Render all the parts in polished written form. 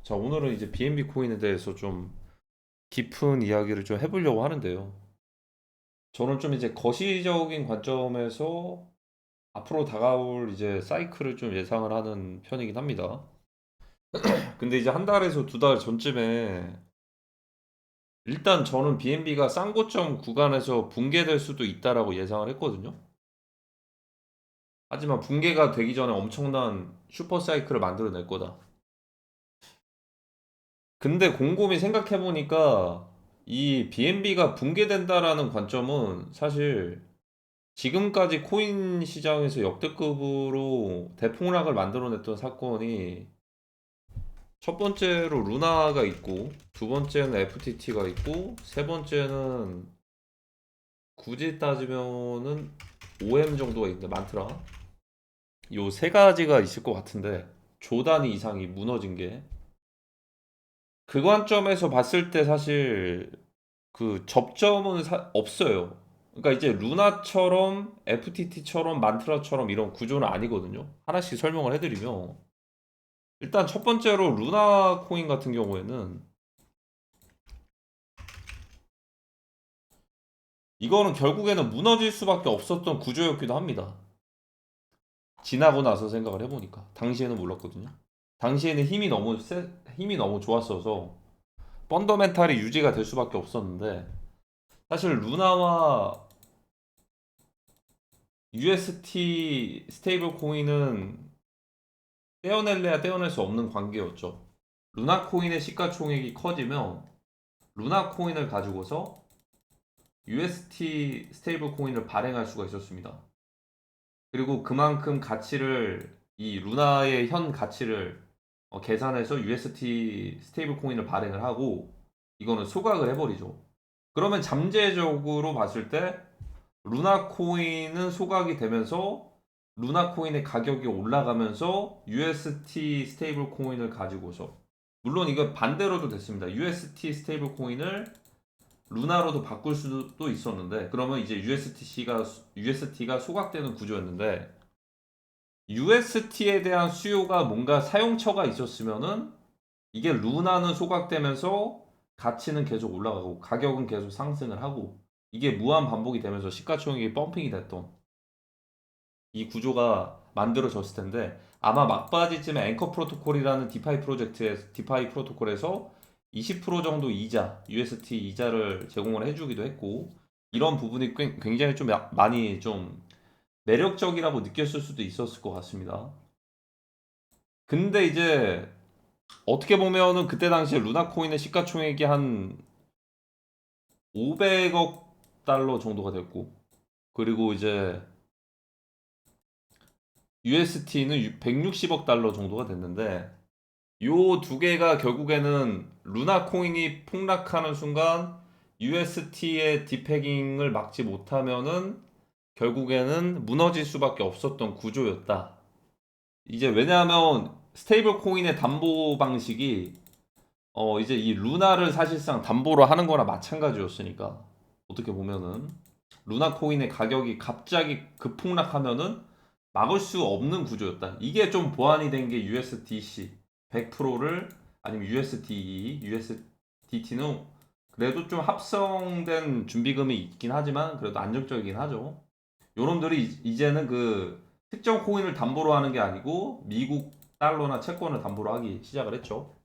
자, 오늘은 이제 BNB 코인에 대해서 좀 깊은 이야기를 좀 해보려고 하는데요. 저는 좀 이제 거시적인 관점에서 앞으로 다가올 이제 사이클을 좀 예상을 하는 편이긴 합니다. 근데 이제 한 달에서 두 달 전쯤에 일단 저는 BNB가 싼 고점 구간에서 붕괴될 수도 있다라고 예상을 했거든요. 하지만 붕괴가 되기 전에 엄청난 슈퍼 사이클을 만들어낼 거다. 근데 곰곰이 생각해 보니까 이 BNB가 붕괴된다라는 관점은 사실 지금까지 코인 시장에서 역대급으로 대폭락을 만들어냈던 사건이 첫 번째로 루나가 있고 두 번째는 FTT가 있고 세 번째는 굳이 따지면은 OM 정도가 있는데 많더라. 요 세 가지가 있을 것 같은데 조 단위 이상이 무너진 게 그 관점에서 봤을 때 사실 그 접점은 없어요. 그러니까 이제 루나처럼 FTT처럼 만트라처럼 이런 구조는 아니거든요. 하나씩 설명을 해드리면 일단 첫 번째로 루나 코인 같은 경우에는 이거는 결국에는 무너질 수밖에 없었던 구조였기도 합니다. 지나고 나서 생각을 해보니까 당시에는 몰랐거든요. 당시에는 힘이 너무 좋았어서 펀더멘탈이 유지가 될 수밖에 없었는데 사실 루나와 UST 스테이블 코인은 떼어낼래야 떼어낼 수 없는 관계였죠. 루나 코인의 시가총액이 커지면 루나 코인을 가지고서 UST 스테이블 코인을 발행할 수가 있었습니다. 그리고 그만큼 가치를 이 루나의 현 가치를 계산해서 UST 스테이블 코인을 발행을 하고 이거는 소각을 해버리죠. 그러면 잠재적으로 봤을 때 루나 코인은 소각이 되면서 루나 코인의 가격이 올라가면서 UST 스테이블 코인을 가지고서 물론 이거 반대로도 됐습니다. UST 스테이블 코인을 루나로도 바꿀 수도 있었는데 그러면 이제 UST가 소각되는 구조였는데 UST에 대한 수요가 뭔가 사용처가 있었으면은 이게 루나는 소각되면서 가치는 계속 올라가고 가격은 계속 상승을 하고 이게 무한 반복이 되면서 시가총액이 펌핑이 됐던 이 구조가 만들어졌을 텐데 아마 막바지쯤에 앵커 프로토콜이라는 디파이 프로토콜에서 20% 정도 이자, UST 이자를 제공을 해주기도 했고 이런 부분이 굉장히 좀 많이 좀 매력적이라고 느꼈을 수도 있었을 것 같습니다. 근데 이제 어떻게 보면은 그때 당시에 루나 코인의 시가총액이 한 500억 달러 정도가 됐고 그리고 이제 UST는 160억 달러 정도가 됐는데 요 두 개가 결국에는 루나 코인이 폭락하는 순간 UST의 디패깅을 막지 못하면은 결국에는 무너질 수밖에 없었던 구조였다. 이제 왜냐하면 스테이블 코인의 담보 방식이 이제 이 루나를 사실상 담보로 하는 거나 마찬가지였으니까 어떻게 보면은 루나 코인의 가격이 갑자기 급폭락하면은 막을 수 없는 구조였다. 이게 좀 보완이 된 게 USDC 100%를 아니면 USDE, USDT는 그래도 좀 합성된 준비금이 있긴 하지만 그래도 안정적이긴 하죠. 요놈들이 이제는 그 특정 코인을 담보로 하는 게 아니고 미국 달러나 채권을 담보로 하기 시작을 했죠.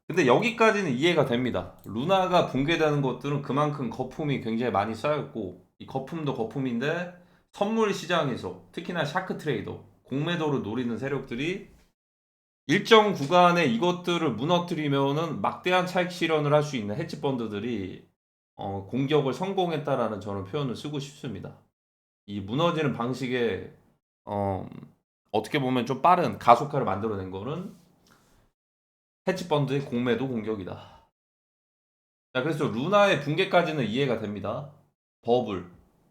근데 여기까지는 이해가 됩니다. 루나가 붕괴되는 것들은 그만큼 거품이 굉장히 많이 쌓였고 이 거품도 거품인데 선물 시장에서 특히나 샤크 트레이더 공매도를 노리는 세력들이 일정 구간에 이것들을 무너뜨리면은 막대한 차익 실현을 할 수 있는 헤지 펀드들이 공격을 성공했다라는 저는 표현을 쓰고 싶습니다. 이 무너지는 방식에 어, 어떻게 보면 좀 빠른 가속화를 만들어낸 거는 헤지 펀드의 공매도 공격이다. 자, 그래서 루나의 붕괴까지는 이해가 됩니다. 버블,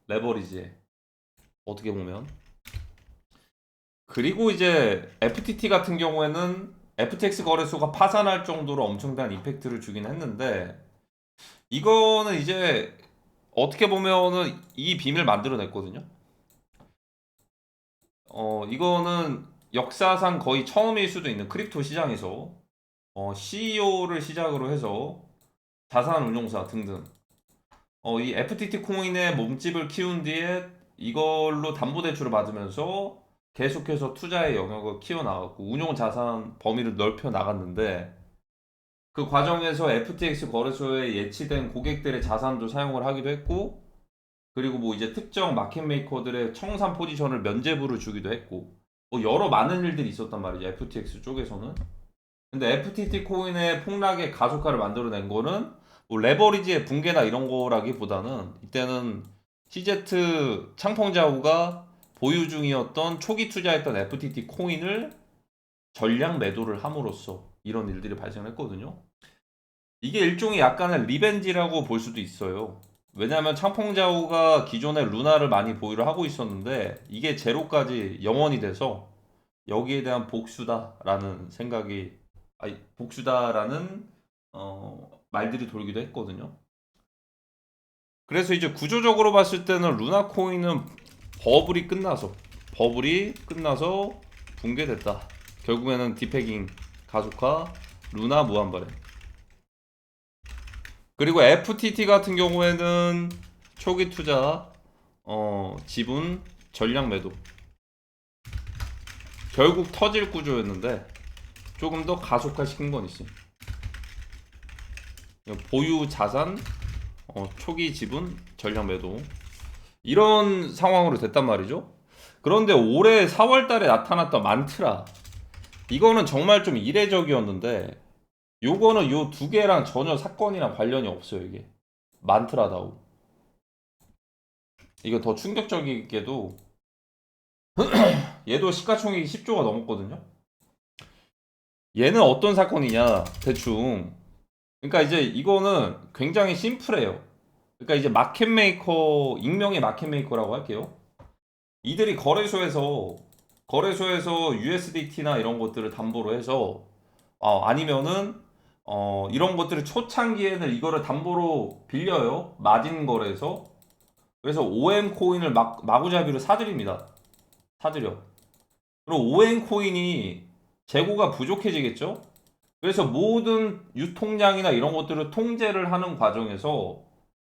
레버리지 어떻게 보면. 그리고 이제 FTT 같은 경우에는 FTX 거래소가 파산할 정도로 엄청난 임팩트를 주긴 했는데 이거는 이제 어떻게 보면은 이 빔을 만들어냈거든요. 이거는 역사상 거의 처음일 수도 있는 크립토 시장에서 CEO를 시작으로 해서 자산운용사 등등 이 FTT 코인의 몸집을 키운 뒤에 이걸로 담보대출을 받으면서 계속해서 투자의 영역을 키워나갔고 운용 자산 범위를 넓혀 나갔는데 그 과정에서 FTX 거래소에 예치된 고객들의 자산도 사용을 하기도 했고 그리고 뭐 이제 특정 마켓 메이커들의 청산 포지션을 면제부를 주기도 했고 뭐 여러 많은 일들이 있었단 말이죠 FTX 쪽에서는. 근데 FTT 코인의 폭락의 가속화를 만들어낸 거는 뭐 레버리지의 붕괴나 이런 거라기보다는 이때는 CZ 창펑자후가 보유 중이었던 초기 투자했던 FTT 코인을 전량 매도를 함으로써 이런 일들이 발생했거든요. 이게 일종의 약간의 리벤지라고 볼 수도 있어요. 왜냐하면 창펑자후가 기존에 루나를 많이 보유를 하고 있었는데 이게 제로까지 영원이 돼서 여기에 대한 복수다라는 생각이 아니 복수다라는 말들이 돌기도 했거든요. 그래서 이제 구조적으로 봤을 때는 루나 코인은 버블이 끝나서 붕괴됐다. 결국에는 디패깅 가속화, 루나 무한발행. 그리고 FTT 같은 경우에는 초기 투자, 지분 전량 매도. 결국 터질 구조였는데 조금 더 가속화시킨 건 있어요. 보유 자산, 초기 지분 전량 매도. 이런 상황으로 됐단 말이죠. 그런데 올해 4월 달에 나타났던 만트라. 이거는 정말 좀 이례적이었는데 요거는 요 두 개랑 전혀 사건이랑 관련이 없어요, 이게. 만트라다오. 이거 더 충격적이게도 얘도 시가총액이 10조가 넘었거든요. 얘는 어떤 사건이냐, 대충. 그러니까 이제 이거는 굉장히 심플해요. 그러니까 이제 마켓메이커, 익명의 마켓메이커라고 할게요. 이들이 거래소에서 USDT나 이런 것들을 담보로 해서 아니면은 이런 것들을 초창기에는 이거를 담보로 빌려요. 마진 거래에서. 그래서 OM 코인을 마구잡이로 사들입니다. 사들여. 그럼 OM 코인이 재고가 부족해지겠죠? 그래서 모든 유통량이나 이런 것들을 통제를 하는 과정에서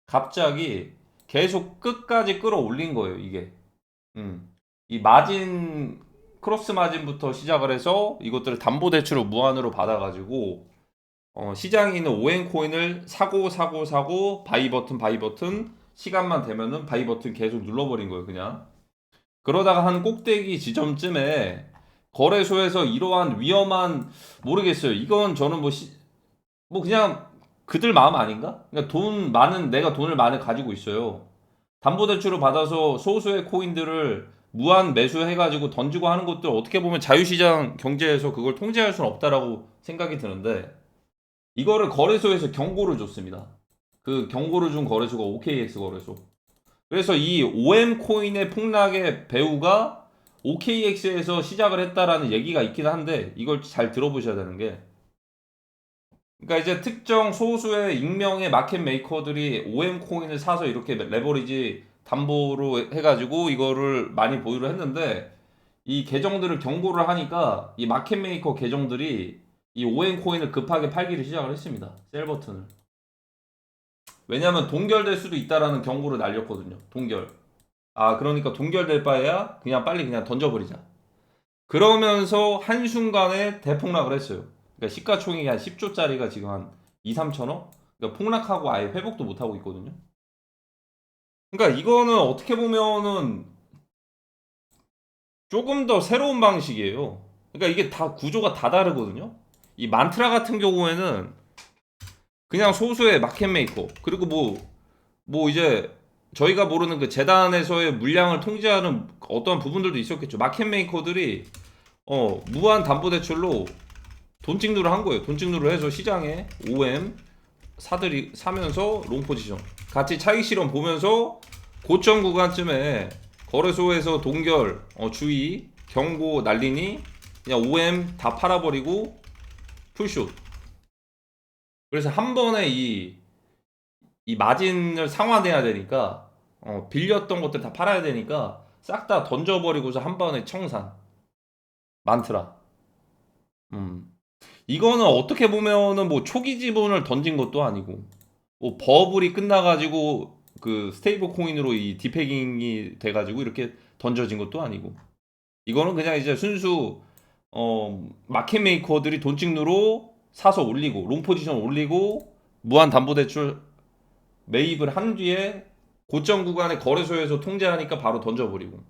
갑자기 계속 끝까지 끌어올린 거예요, 이게. 이 마진, 크로스 마진부터 시작을 해서 이것들을 담보대출을 무한으로 받아가지고 시장에 있는 OM 코인을 사고 바이 버튼 시간만 되면은 바이 버튼 계속 눌러버린 거예요, 그냥. 그러다가 한 꼭대기 지점쯤에 거래소에서 이러한 위험한 모르겠어요. 이건 저는 뭐 그냥 그들 마음 아닌가? 그러니까 내가 돈을 많이 가지고 있어요. 담보대출을 받아서 소수의 코인들을 무한 매수해가지고 던지고 하는 것들 어떻게 보면 자유시장 경제에서 그걸 통제할 수는 없다라고 생각이 드는데 이거를 거래소에서 경고를 줬습니다. 그 경고를 준 거래소가 OKX 거래소. 그래서 이 OM 코인의 폭락의 배후가 OKX에서 시작을 했다라는 얘기가 있긴 한데 이걸 잘 들어보셔야 되는 게 그러니까 이제 특정 소수의 익명의 마켓 메이커들이 OM 코인을 사서 이렇게 레버리지 담보로 해가지고 이거를 많이 보유를 했는데 이 계정들을 경고를 하니까 이 마켓 메이커 계정들이 이 OM 코인을 급하게 팔기를 시작을 했습니다. 셀 버튼을. 왜냐하면 동결될 수도 있다라는 경고를 날렸거든요. 동결. 그러니까 동결될 바에야 그냥 던져버리자. 그러면서 한순간에 대폭락을 했어요. 그러니까 시가총액이 한 10조짜리가 지금 한 2, 3천억? 그러니까 폭락하고 아예 회복도 못하고 있거든요. 그러니까 이거는 어떻게 보면은 조금 더 새로운 방식이에요. 그러니까 이게 다 구조가 다 다르거든요. 이 만트라 같은 경우에는 그냥 소수의 마켓 메이커 그리고 뭐 이제 저희가 모르는 그 재단에서의 물량을 통제하는 어떤 부분들도 있었겠죠. 마켓 메이커들이 무한 담보대출로 돈 찍누를 한 거예요. 돈 찍누를 해서 시장에 OM 사면서 롱 포지션 같이 차익 실험 보면서 고점 구간쯤에 거래소에서 동결 주의 경고 날리니 그냥 OM 다 팔아버리고 풀숏. 그래서 한 번에 이 마진을 상환해야 되니까 빌렸던 것들 다 팔아야 되니까 싹 다 던져버리고서 한 번에 청산. 많더라. 음. 이거는 어떻게 보면은 뭐 초기 지분을 던진 것도 아니고 뭐 버블이 끝나가지고 그 스테이블 코인으로 이 디패깅이 돼가지고 이렇게 던져진 것도 아니고 이거는 그냥 이제 순수 마켓 메이커들이 돈 찍느로 사서 올리고 롱 포지션 올리고 무한 담보 대출 매입을 한 뒤에 고점 구간의 거래소에서 통제하니까 바로 던져버리고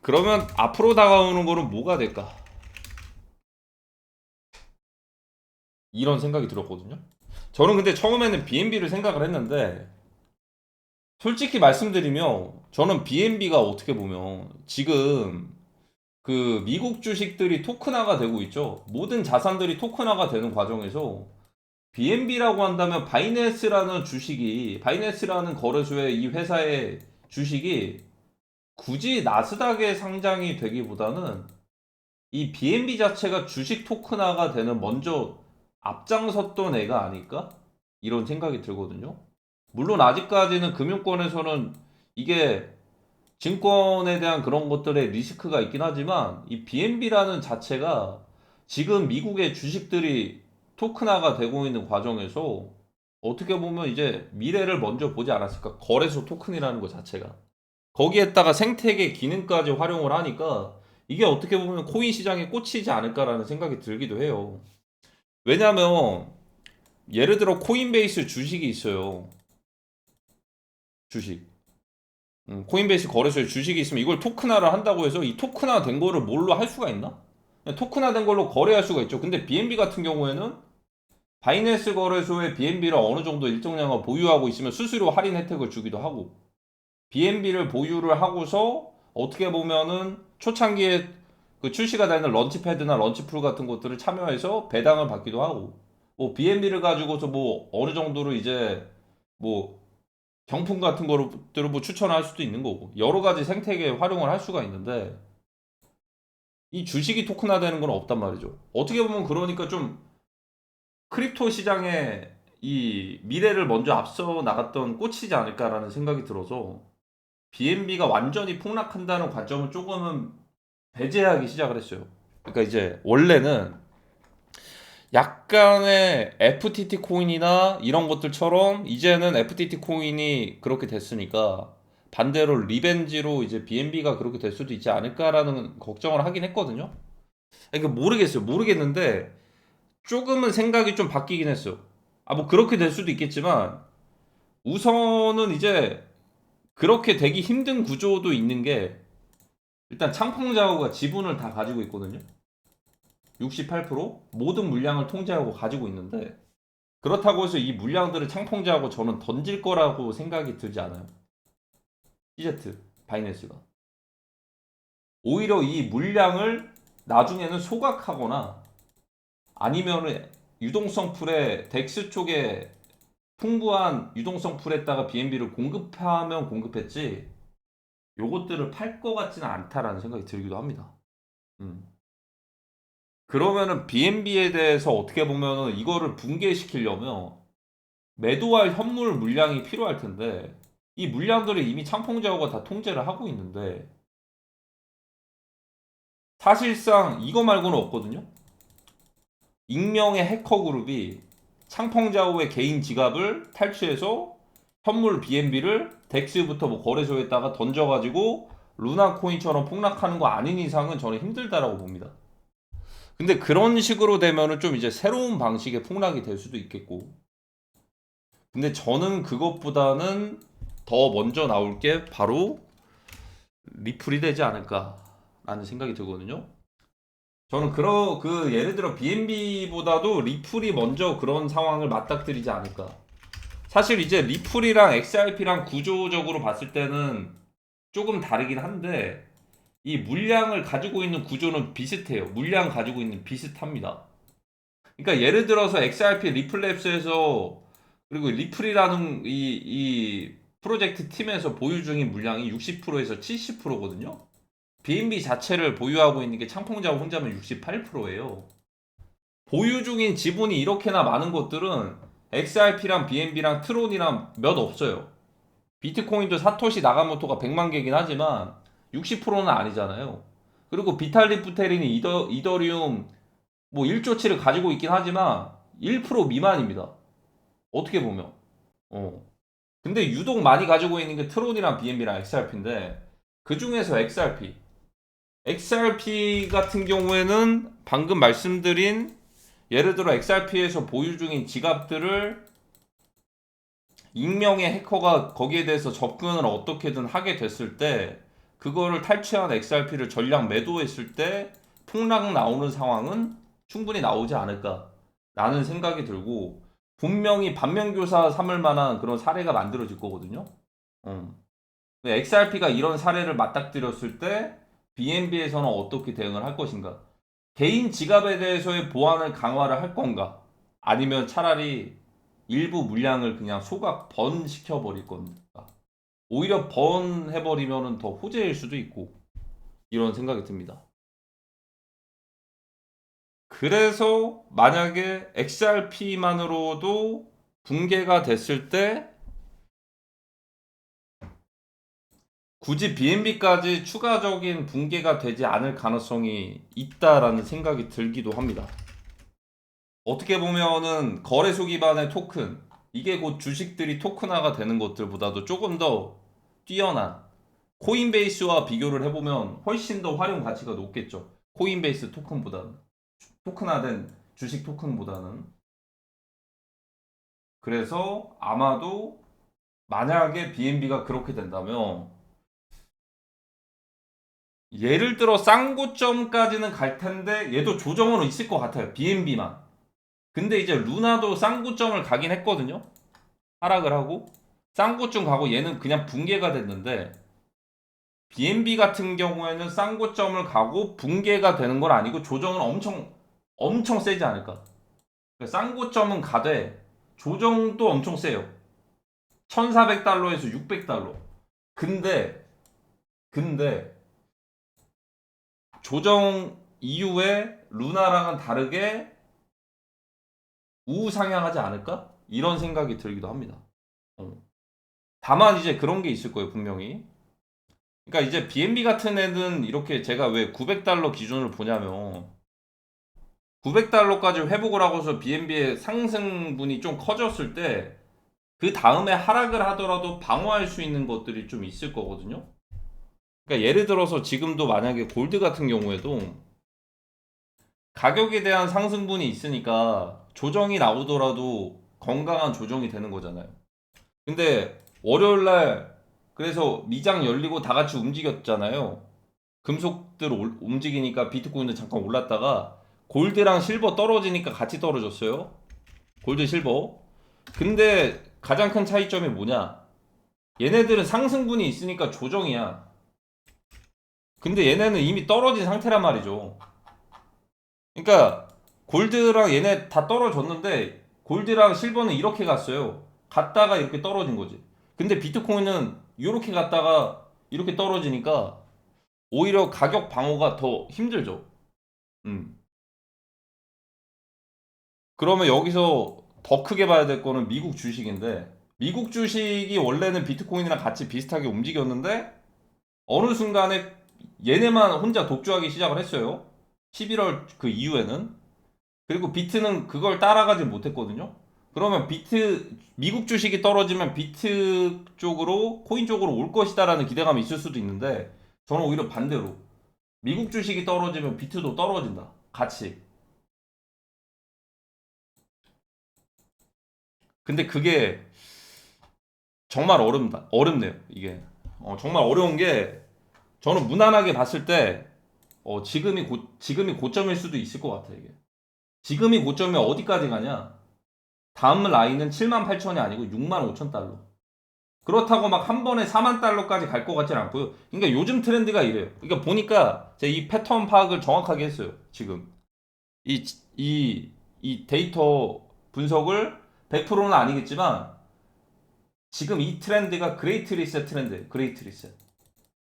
그러면 앞으로 다가오는 거는 뭐가 될까? 이런 생각이 들었거든요. 저는 근데 처음에는 BNB를 생각을 했는데 솔직히 말씀드리면 저는 BNB가 어떻게 보면 지금 그 미국 주식들이 토큰화가 되고 있죠. 모든 자산들이 토큰화가 되는 과정에서 BNB라고 한다면 바이낸스라는 거래소의 이 회사의 주식이 굳이 나스닥에 상장이 되기보다는 이 BNB 자체가 주식 토큰화가 되는 먼저 앞장섰던 애가 아닐까? 이런 생각이 들거든요. 물론 아직까지는 금융권에서는 이게 증권에 대한 그런 것들의 리스크가 있긴 하지만 이 BNB라는 자체가 지금 미국의 주식들이 토큰화가 되고 있는 과정에서 어떻게 보면 이제 미래를 먼저 보지 않았을까? 거래소 토큰이라는 것 자체가. 거기에다가 생태계 기능까지 활용을 하니까 이게 어떻게 보면 코인 시장에 꽂히지 않을까라는 생각이 들기도 해요. 왜냐면 예를 들어 코인베이스 주식이 있어요. 주식. 코인베이스 거래소에 주식이 있으면 이걸 토큰화를 한다고 해서 이 토큰화 된 거를 뭘로 할 수가 있나? 그냥 토큰화 된 걸로 거래할 수가 있죠. 근데 BNB 같은 경우에는 바이낸스 거래소에 BNB를 어느 정도 일정량을 보유하고 있으면 수수료 할인 혜택을 주기도 하고 BNB를 보유를 하고서 어떻게 보면은 초창기에 그 출시가 되는 런치패드나 런치풀 같은 것들을 참여해서 배당을 받기도 하고 뭐 BNB를 가지고서 뭐 어느 정도로 이제 뭐 경품 같은 거를 뭐 추천할 수도 있는 거고 여러 가지 생태계 활용을 할 수가 있는데 이 주식이 토큰화되는 건 없단 말이죠. 어떻게 보면 그러니까 좀 크립토 시장에 이 미래를 먼저 앞서 나갔던 꽃이지 않을까라는 생각이 들어서 BNB가 완전히 폭락한다는 관점은 조금은 배제하기 시작을 했어요. 그러니까 이제 원래는 약간의 FTT 코인이나 이런 것들처럼 이제는 FTT 코인이 그렇게 됐으니까 반대로 리벤지로 이제 BNB가 그렇게 될 수도 있지 않을까라는 걱정을 하긴 했거든요. 그러니까 모르겠어요. 모르겠는데 조금은 생각이 좀 바뀌긴 했어요. 아, 뭐 그렇게 될 수도 있겠지만 우선은 이제 그렇게 되기 힘든 구조도 있는 게 일단 창펑자오가 지분을 다 가지고 있거든요. 68% 모든 물량을 통제하고 가지고 있는데 그렇다고 해서 이 물량들을 창펑제하고 저는 던질 거라고 생각이 들지 않아요. CZ 바이낸스가 오히려 이 물량을 나중에는 소각하거나 아니면은 유동성 풀에 덱스 쪽에 풍부한 유동성 풀에다가 BNB를 공급하면 공급했지 요것들을 팔 것 같지는 않다라는 생각이 들기도 합니다. 음. 그러면은 BNB에 대해서 어떻게 보면은 이거를 붕괴시키려면 매도할 현물 물량이 필요할 텐데 이 물량들을 이미 창펑제어가 다 통제를 하고 있는데 사실상 이거 말고는 없거든요. 익명의 해커 그룹이 창펑자오의 개인 지갑을 탈취해서 현물 BNB를 덱스부터 뭐 거래소에다가 던져가지고 루나 코인처럼 폭락하는 거 아닌 이상은 저는 힘들다라고 봅니다. 근데 그런 식으로 되면은 좀 이제 새로운 방식의 폭락이 될 수도 있겠고 근데 저는 그것보다는 더 먼저 나올 게 바로 리플이 되지 않을까라는 생각이 들거든요. 저는 예를 들어 BNB보다도 리플이 먼저 그런 상황을 맞닥뜨리지 않을까. 사실 이제 리플이랑 XRP랑 구조적으로 봤을 때는 조금 다르긴 한데 이 물량을 가지고 있는 구조는 비슷해요. 물량 가지고 있는 비슷합니다. 그러니까 예를 들어서 XRP 리플랩스에서 그리고 리플이라는 이 프로젝트 팀에서 보유 중인 물량이 60%에서 70%거든요. BNB 자체를 보유하고 있는 게 창펑자고 혼자면 68%예요. 보유 중인 지분이 이렇게나 많은 것들은 XRP랑 BNB랑 트론이랑 몇 없어요. 비트코인도 사토시 나가모토가 100만 개긴 하지만 60%는 아니잖아요. 그리고 비탈릭 부테린이 이더리움 뭐 1조치를 가지고 있긴 하지만 1% 미만입니다. 어떻게 보면. 근데 유독 많이 가지고 있는 게 트론이랑 BNB랑 XRP인데 그 중에서 XRP 같은 경우에는 방금 말씀드린 예를 들어 XRP에서 보유 중인 지갑들을 익명의 해커가 거기에 대해서 접근을 어떻게든 하게 됐을 때 그거를 탈취한 XRP를 전량 매도했을 때 폭락 나오는 상황은 충분히 나오지 않을까라는 생각이 들고 분명히 반면교사 삼을 만한 그런 사례가 만들어질 거거든요. XRP가 이런 사례를 맞닥뜨렸을 때 BNB에서는 어떻게 대응을 할 것인가? 개인 지갑에 대해서의 보안을 강화를 할 건가? 아니면 차라리 일부 물량을 그냥 소각 번시켜 버릴 겁니다. 오히려 번해버리면 더 호재일 수도 있고 이런 생각이 듭니다. 그래서 만약에 XRP만으로도 붕괴가 됐을 때 굳이 BNB까지 추가적인 붕괴가 되지 않을 가능성이 있다라는 생각이 들기도 합니다. 어떻게 보면은 거래소 기반의 토큰, 이게 곧 주식들이 토큰화가 되는 것들보다도 조금 더 뛰어난 코인베이스와 비교를 해보면 훨씬 더 활용 가치가 높겠죠. 코인베이스 토큰보다는. 토큰화된 주식 토큰보다는. 그래서 아마도 만약에 BNB가 그렇게 된다면 예를 들어 쌍고점까지는 갈 텐데 얘도 조정은 있을 것 같아요. BNB만. 근데 이제 루나도 쌍고점을 가긴 했거든요. 하락을 하고 쌍고점 가고 얘는 그냥 붕괴가 됐는데 BNB 같은 경우에는 쌍고점을 가고 붕괴가 되는 건 아니고 조정은 엄청 세지 않을까. 그러니까 쌍고점은 가되 조정도 엄청 세요. 1400달러에서 600달러. 근데 조정 이후에 루나랑은 다르게 우상향하지 않을까? 이런 생각이 들기도 합니다. 다만 이제 그런 게 있을 거예요, 분명히. 그러니까 이제 BNB 같은 애는 이렇게 제가 왜 900달러 기준을 보냐면 900달러까지 회복을 하고서 BNB의 상승분이 좀 커졌을 때 그 다음에 하락을 하더라도 방어할 수 있는 것들이 좀 있을 거거든요. 그러니까 예를 들어서 지금도 만약에 골드 같은 경우에도 가격에 대한 상승분이 있으니까 조정이 나오더라도 건강한 조정이 되는 거잖아요. 근데 월요일날 그래서 미장 열리고 다 같이 움직였잖아요. 금속들 움직이니까 비트코인은 잠깐 올랐다가 골드랑 실버 떨어지니까 같이 떨어졌어요. 골드 실버. 근데 가장 큰 차이점이 뭐냐? 얘네들은 상승분이 있으니까 조정이야. 근데 얘네는 이미 떨어진 상태란 말이죠. 그러니까 골드랑 얘네 다 떨어졌는데 골드랑 실버는 이렇게 갔어요. 갔다가 이렇게 떨어진 거지. 근데 비트코인은 이렇게 갔다가 이렇게 떨어지니까 오히려 가격 방어가 더 힘들죠. 음. 그러면 여기서 더 크게 봐야 될 거는 미국 주식인데 미국 주식이 원래는 비트코인이랑 같이 비슷하게 움직였는데 어느 순간에 얘네만 혼자 독주하기 시작을 했어요. 11월 그 이후에는. 그리고 비트는 그걸 따라가지 못했거든요. 그러면 미국 주식이 떨어지면 비트 쪽으로, 코인 쪽으로 올 것이다라는 기대감이 있을 수도 있는데, 저는 오히려 반대로, 미국 주식이 떨어지면 비트도 떨어진다. 같이. 근데 그게 정말 어렵네요, 이게. 정말 어려운 게, 저는 무난하게 봤을 때, 지금이 고점일 수도 있을 것 같아요, 이게. 지금이 고점이 어디까지 가냐? 다음 라인은 78,000이 아니고 65,000달러. 그렇다고 막 한 번에 4만 달러까지 갈 것 같진 않고요. 그러니까 요즘 트렌드가 이래요. 그러니까 보니까 제가 이 패턴 파악을 정확하게 했어요. 지금 이, 이 데이터 분석을 100%는 아니겠지만 지금 이 트렌드가 그레이트 리셋 트렌드예요. 그레이트 리셋.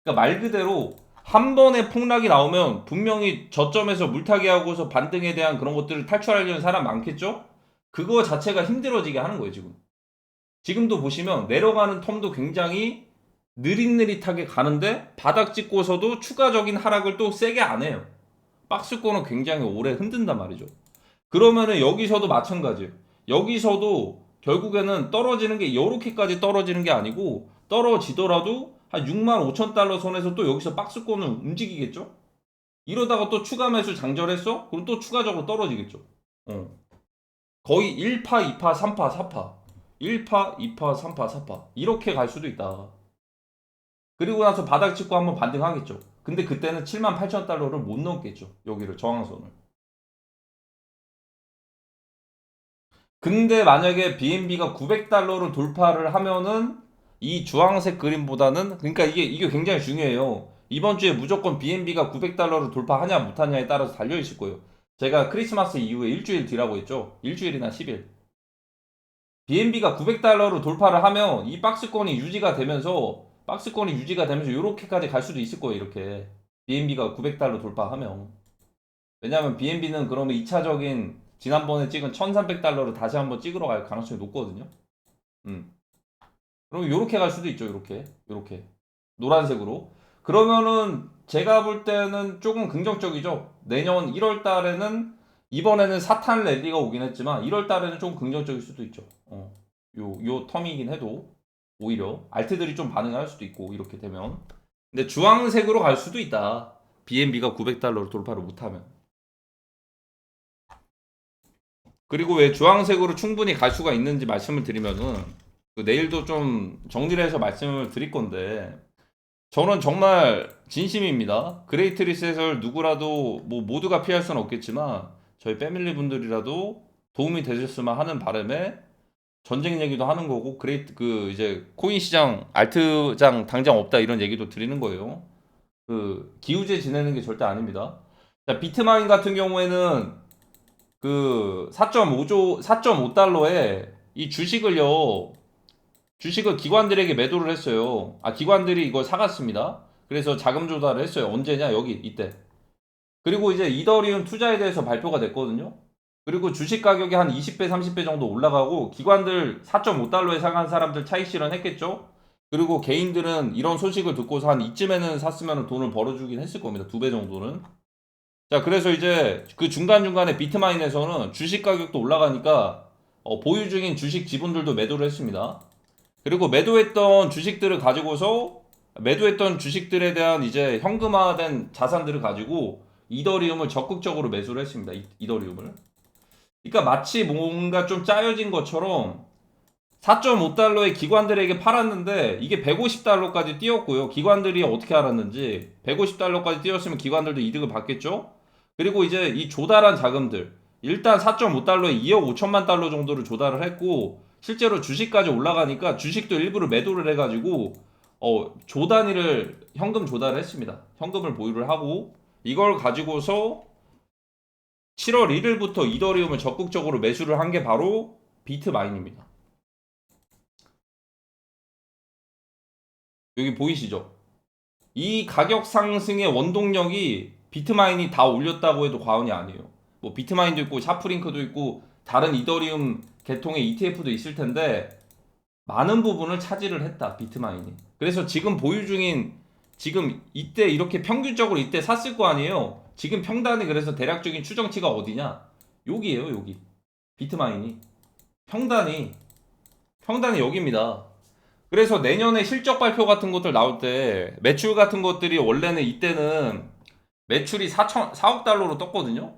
그러니까 말 그대로 한 번에 폭락이 나오면 분명히 저점에서 물타기 하고서 반등에 대한 그런 것들을 탈출하려는 사람 많겠죠? 그거 자체가 힘들어지게 하는 거예요, 지금. 지금도 보시면 내려가는 텀도 굉장히 느릿느릿하게 가는데 바닥 찍고서도 추가적인 하락을 또 세게 안 해요. 박스권은 굉장히 오래 흔든단 말이죠. 그러면은 여기서도 마찬가지예요. 여기서도 결국에는 떨어지는 게 이렇게까지 떨어지는 게 아니고 떨어지더라도 한 6만 5천 달러 선에서 또 여기서 박스권을 움직이겠죠? 이러다가 또 추가 매수 장절했어? 그럼 또 추가적으로 떨어지겠죠. 거의 1파, 2파, 3파, 4파. 1파, 2파, 3파, 4파. 이렇게 갈 수도 있다. 그리고 나서 바닥 찍고 한번 반등하겠죠. 근데 그때는 7만 8천 달러를 못 넘겠죠. 여기를 저항선을. 근데 만약에 BNB가 900달러를 돌파를 하면은 이 주황색 그림보다는 그러니까 이게 굉장히 중요해요. 이번 주에 무조건 BNB가 900달러를 돌파하냐 못하냐에 따라서 달려 있을 거예요. 제가 크리스마스 이후에 일주일 뒤라고 했죠. 일주일이나 10일. BNB가 900달러를 돌파를 하면 이 박스권이 유지가 되면서 이렇게까지 갈 수도 있을 거예요. 이렇게 BNB가 900달러 돌파하면. 왜냐하면 BNB는 그러면 2차적인 지난번에 찍은 1300달러를 다시 한번 찍으러 갈 가능성이 높거든요. 그럼 이렇게 갈 수도 있죠. 이렇게 노란색으로. 그러면은 제가 볼 때는 조금 긍정적이죠. 내년 1월 달에는 이번에는 사탄 랠리가 오긴 했지만 1월 달에는 좀 긍정적일 수도 있죠. 요 텀이긴 해도 오히려 알트들이 좀 반응할 수도 있고 이렇게 되면. 근데 주황색으로 갈 수도 있다. BNB가 900달러를 돌파를 못하면. 그리고 왜 주황색으로 충분히 갈 수가 있는지 말씀을 드리면은 내일도 좀 정리를 해서 말씀을 드릴 건데 저는 정말 진심입니다. 그레이트 리셋을 누구라도 뭐 모두가 피할 수는 없겠지만 저희 패밀리 분들이라도 도움이 되셨으면 하는 바람에 전쟁 얘기도 하는 거고 이제 코인 시장 알트장 당장 없다 이런 얘기도 드리는 거예요. 기우제 지내는 게 절대 아닙니다. 자, 비트마인 같은 경우에는 4.5달러에 이 주식을 기관들에게 매도를 했어요. 기관들이 이걸 사갔습니다. 그래서 자금 조달을 했어요. 언제냐? 이때. 그리고 이제 이더리움 투자에 대해서 발표가 됐거든요. 그리고 주식 가격이 한 20배, 30배 정도 올라가고 기관들 4.5달러에 사간 사람들 차익 실현했겠죠? 그리고 개인들은 이런 소식을 듣고서 한 이쯤에는 샀으면 돈을 벌어주긴 했을 겁니다. 2배 정도는. 자, 그래서 이제 그 중간중간에 비트마인에서는 주식 가격도 올라가니까 보유 중인 주식 지분들도 매도를 했습니다. 그리고 매도했던 주식들에 대한 이제 현금화된 자산들을 가지고 이더리움을 적극적으로 매수를 했습니다. 이더리움을. 그러니까 마치 뭔가 좀 짜여진 것처럼 4.5달러에 기관들에게 팔았는데 이게 150달러까지 뛰었고요. 기관들이 어떻게 알았는지 150달러까지 뛰었으면 기관들도 이득을 받겠죠. 그리고 이제 이 조달한 자금들 일단 4.5달러에 2억 5천만 달러 정도를 조달을 했고 실제로 주식까지 올라가니까 주식도 일부러 매도를 해가지고 조 단위를 현금 조달을 했습니다. 현금을 보유를 하고 이걸 가지고서 7월 1일부터 이더리움을 적극적으로 매수를 한 게 바로 비트마인입니다. 여기 보이시죠? 이 가격 상승의 원동력이 비트마인이 다 올렸다고 해도 과언이 아니에요. 뭐 비트마인도 있고 샤프링크도 있고 다른 이더리움 계통의 ETF도 있을 텐데 많은 부분을 차지를 했다 비트마인이. 그래서 지금 보유 중인 지금 이때 이렇게 평균적으로 이때 샀을 거 아니에요. 지금 평단이 그래서 대략적인 추정치가 어디냐? 여기에요 여기. 비트마인이 평단이 여기입니다. 그래서 내년에 실적 발표 같은 것들 나올 때 매출 같은 것들이 원래는 이때는 매출이 4억 달러로 떴거든요.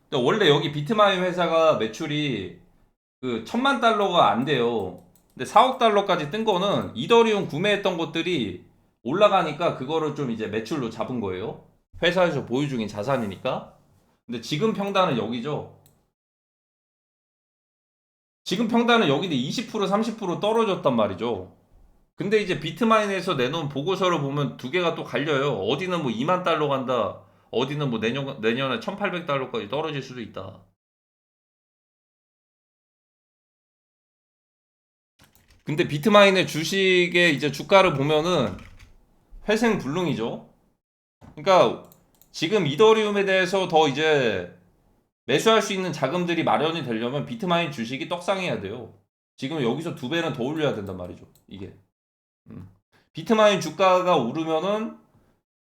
근데 원래 여기 비트마인 회사가 매출이 1000만 달러가 안 돼요. 근데 4억 달러까지 뜬 거는 이더리움 구매했던 것들이 올라가니까 그거를 좀 이제 매출로 잡은 거예요. 회사에서 보유 중인 자산이니까. 근데 지금 평단은 여기죠. 지금 평단은 여기도 20% 30% 떨어졌단 말이죠. 근데 이제 비트마인에서 내놓은 보고서를 보면 두 개가 또 갈려요. 어디는 뭐 2만 달러 간다. 어디는 뭐 내년에 1800달러까지 떨어질 수도 있다. 근데 비트마인의 주식의 이제 주가를 보면은 회생불능이죠. 그러니까 지금 이더리움에 대해서 더 이제 매수할 수 있는 자금들이 마련이 되려면 비트마인 주식이 떡상해야 돼요. 지금 여기서 2배는 더 올려야 된단 말이죠. 이게. 음. 비트마인 주가가 오르면은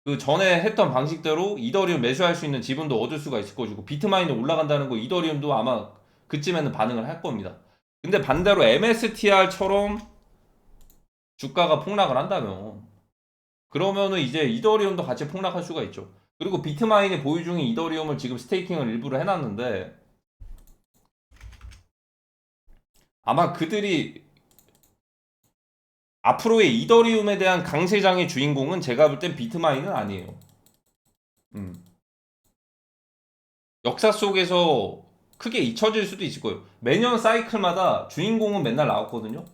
그 전에 했던 방식대로 이더리움 매수할 수 있는 지분도 얻을 수가 있을 것이고, 비트마인이 올라간다는 거 이더리움도 아마 그쯤에는 반응을 할 겁니다. 근데 반대로 MSTR처럼 주가가 폭락을 한다면, 그러면은 이제 이더리움도 같이 폭락할 수가 있죠. 그리고 비트마인이 보유 중인 이더리움을 지금 스테이킹을 일부러 해놨는데, 아마 그들이 앞으로의 이더리움에 대한 강세장의 주인공은 제가 볼 땐 비트마인은 아니에요. 역사 속에서 크게 잊혀질 수도 있을 거예요. 매년 사이클마다 주인공은 맨날 나왔거든요.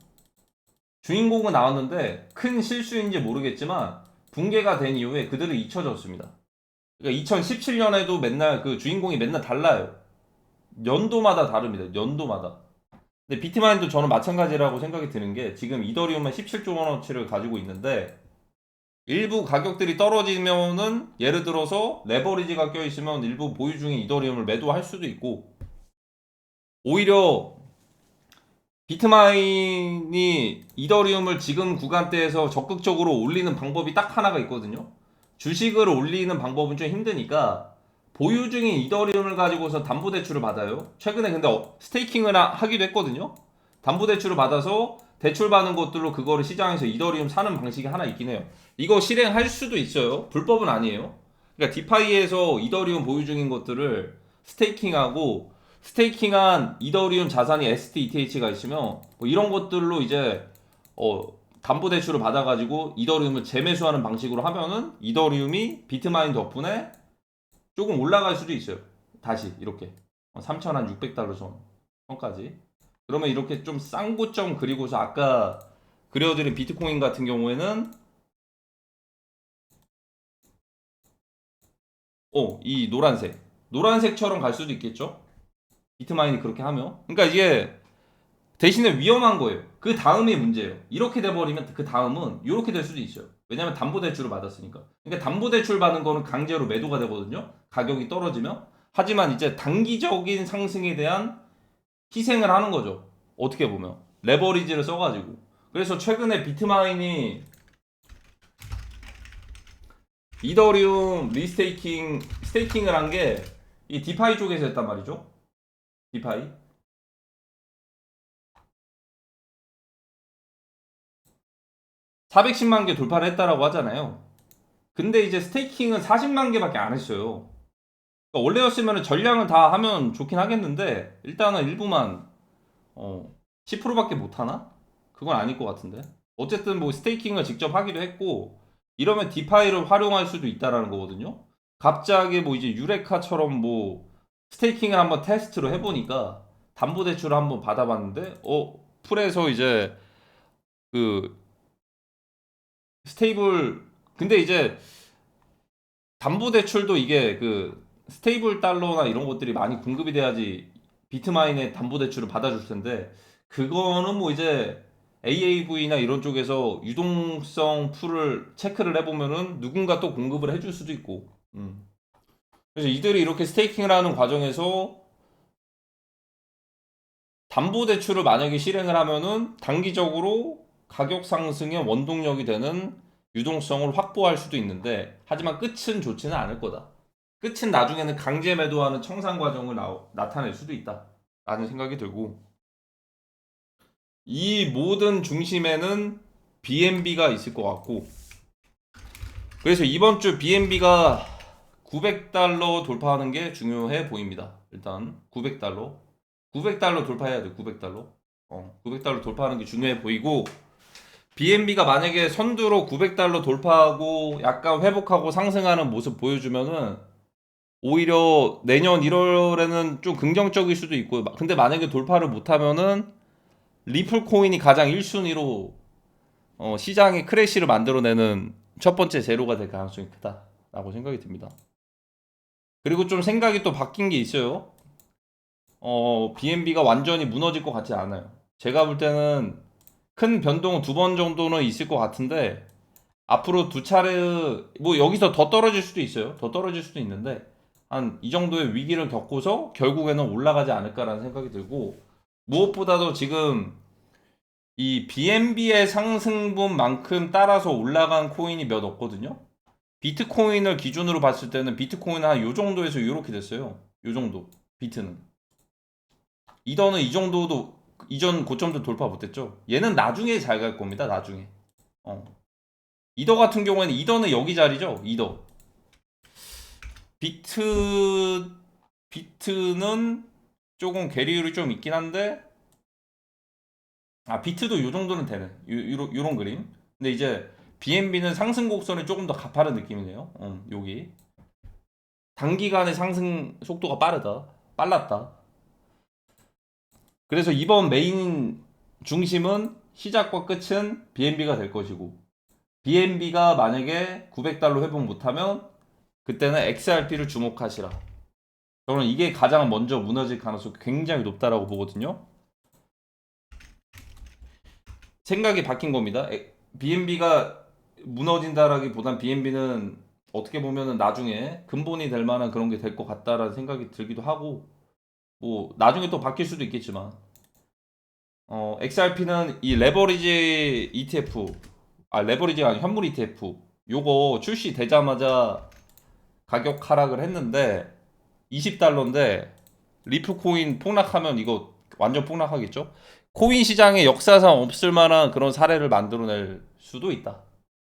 주인공은 나왔는데 큰 실수인지 모르겠지만 붕괴가 된 이후에 그들은 잊혀졌습니다. 그러니까 2017년에도 맨날 그 주인공이 맨날 달라요. 연도마다 다릅니다. 연도마다. 근데 비트마인도 저는 마찬가지라고 생각이 드는 게, 지금 이더리움은 17조 원어치를 가지고 있는데 일부 가격들이 떨어지면은, 예를 들어서 레버리지가 껴있으면 일부 보유 중인 이더리움을 매도할 수도 있고, 오히려 비트마인이 이더리움을 지금 구간대에서 적극적으로 올리는 방법이 딱 하나가 있거든요. 주식을 올리는 방법은 좀 힘드니까 보유 중인 이더리움을 가지고서 담보대출을 받아요. 최근에 근데 스테이킹을 하기도 했거든요. 담보대출을 받아서 대출 받는 것들로 그거를 시장에서 이더리움 사는 방식이 하나 있긴 해요. 이거 실행할 수도 있어요. 불법은 아니에요. 그러니까 디파이에서 이더리움 보유 중인 것들을 스테이킹하고, 스테이킹한 이더리움 자산이 STETH가 있으면 뭐 이런 것들로 이제 담보대출을 받아가지고 이더리움을 재매수하는 방식으로 하면은 이더리움이 비트마인 덕분에 조금 올라갈 수도 있어요. 다시 이렇게 3,600달러 선까지. 그러면 이렇게 좀 싼 고점 그리고서 아까 그려드린 비트코인 같은 경우에는 이 노란색처럼 갈 수도 있겠죠. 비트마인이 그렇게 하면. 그러니까 이게 대신에 위험한 거예요. 그 다음이 문제예요. 이렇게 돼버리면 그 다음은 이렇게 될 수도 있어요. 왜냐면 담보대출을 받았으니까. 그러니까 담보대출 받은 거는 강제로 매도가 되거든요. 가격이 떨어지면. 하지만 이제 단기적인 상승에 대한 희생을 하는 거죠. 어떻게 보면. 레버리지를 써가지고. 그래서 최근에 비트마인이 이더리움 스테이킹을 한 게 이 디파이 쪽에서 했단 말이죠. 디파이. 410만 개 돌파를 했다라고 하잖아요. 근데 이제 스테이킹은 40만 개밖에 안 했어요. 그러니까 원래였으면 전량을 다 하면 좋긴 하겠는데, 일단은 일부만 10%밖에 못 하나? 그건 아닐 것 같은데. 어쨌든 뭐 스테이킹을 직접 하기도 했고, 이러면 디파이를 활용할 수도 있다라는 거거든요. 갑자기 뭐 이제 유레카처럼 뭐 스테이킹을 한번 테스트로 해보니까 담보대출을 한번 받아봤는데, 풀에서 이제 그 스테이블, 근데 이제 담보대출도 이게 그 스테이블 달러나 이런 것들이 많이 공급이 돼야지 비트마인의 담보대출을 받아줄 텐데, 그거는 뭐 이제 AAV나 이런 쪽에서 유동성 풀을 체크를 해보면은 누군가 또 공급을 해줄 수도 있고. 그래서 이들이 이렇게 스테이킹을 하는 과정에서 담보대출을 만약에 실행을 하면은 단기적으로 가격 상승의 원동력이 되는 유동성을 확보할 수도 있는데, 하지만 끝은 좋지는 않을 거다. 끝은 나중에는 강제 매도하는 청산 과정을 나타낼 수도 있다 라는 생각이 들고, 이 모든 중심에는 BNB가 있을 것 같고, 그래서 이번 주 BNB가 900달러 돌파하는 게 중요해 보입니다. 일단 900달러 돌파해야 돼. 900달러 900달러 돌파하는 게 중요해 보이고, BNB가 만약에 선두로 900달러 돌파하고 약간 회복하고 상승하는 모습 보여주면은 오히려 내년 1월에는 좀 긍정적일 수도 있고, 근데 만약에 돌파를 못하면은 리플 코인이 가장 1순위로 시장의 크래시를 만들어내는 첫 번째 제로가 될 가능성이 크다라고 생각이 듭니다. 그리고 좀 생각이 또 바뀐 게 있어요. BNB가 완전히 무너질 것 같지 않아요. 제가 볼 때는 큰 변동은 2번 정도는 있을 것 같은데, 앞으로 두 차례, 뭐 여기서 더 떨어질 수도 있어요. 더 떨어질 수도 있는데, 한 이 정도의 위기를 겪고서 결국에는 올라가지 않을까라는 생각이 들고, 무엇보다도 지금 이 BNB의 상승분만큼 따라서 올라간 코인이 몇 없거든요. 비트코인을 기준으로 봤을 때는 비트코인은 한 요 정도에서 요렇게 됐어요. 요 정도. 비트는. 이더는 이 정도도 이전 고점도 돌파 못했죠. 얘는 나중에 잘 갈 겁니다. 나중에. 어. 이더 같은 경우에는 이더는 여기 자리죠. 이더. 비트는 조금 괴리율이 좀 있긴 한데 비트도 요 정도는 되네. 요런 그림. 근데 이제 BNB는 상승 곡선이 조금 더 가파른 느낌이네요. 여기. 단기간의 상승 속도가 빨랐다. 그래서 이번 메인 중심은 시작과 끝은 BNB가 될 것이고 BNB가 만약에 900달러 회복 못하면 그때는 XRP를 주목하시라. 저는 이게 가장 먼저 무너질 가능성이 굉장히 높다라고 보거든요. 생각이 바뀐 겁니다. BNB가 무너진다라기보단 BNB는 어떻게 보면은 나중에 근본이 될 만한 그런 게 될 것 같다라는 생각이 들기도 하고 뭐 나중에 또 바뀔 수도 있겠지만 XRP는 이 레버리지 ETF 레버리지가 아니고 현물 ETF 요거 출시되자마자 가격 하락을 했는데 20달러인데 리프 코인 폭락하면 이거 완전 폭락하겠죠? 코인 시장에 역사상 없을 만한 그런 사례를 만들어낼 수도 있다.